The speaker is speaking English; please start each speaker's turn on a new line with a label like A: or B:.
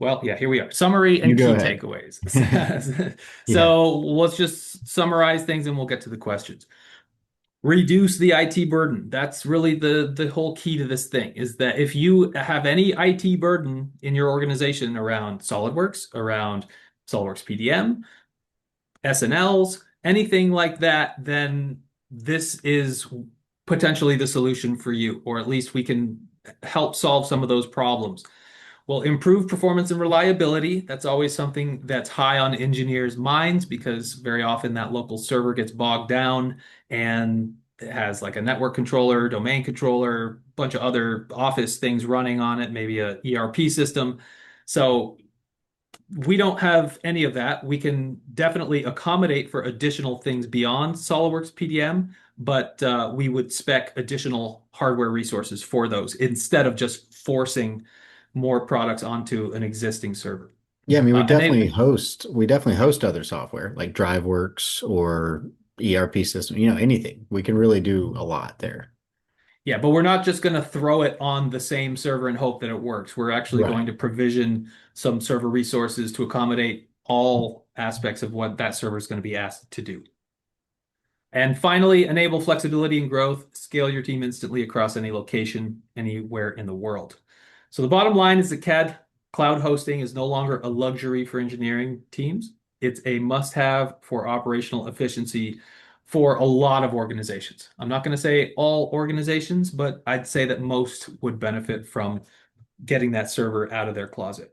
A: Well, yeah, here we are. Summary
B: You
A: and
B: go
A: key
B: ahead.
A: takeaways.
B: Yeah.
A: So let's just summarize things and we'll get to the questions. Reduce the IT burden. That's really the whole key to this thing is that if you have any IT burden in your organization around SolidWorks, around SolidWorks PDM, SNLs, anything like that, then this is potentially the solution for you, or at least we can help solve some of those problems. Well, improve performance and reliability. That's always something that's high on engineers' minds because very often that local server gets bogged down and it has like a network controller, domain controller, bunch of other office things running on it, maybe a ERP system. So we don't have any of that. We can definitely accommodate for additional things beyond SOLIDWORKS PDM, but we would spec additional hardware resources for those instead of just forcing more products onto an existing server.
B: Yeah, I mean,
A: Enable,
B: we definitely host other software like DriveWorks or ERP system, anything. We can really do a lot there.
A: yeah, but we're not just going to throw it on the same server and hope that it works. We're actually
B: Right.
A: going to provision some server resources to accommodate all aspects of what that server is going to be asked to do. And finally, enable flexibility and growth. Scale your team instantly across any location, anywhere in the world. So the bottom line is that CAD cloud hosting is no longer a luxury for engineering teams. It's a must-have for operational efficiency for a lot of organizations. I'm not going to say all organizations, but I'd say that most would benefit from getting that server out of their closet.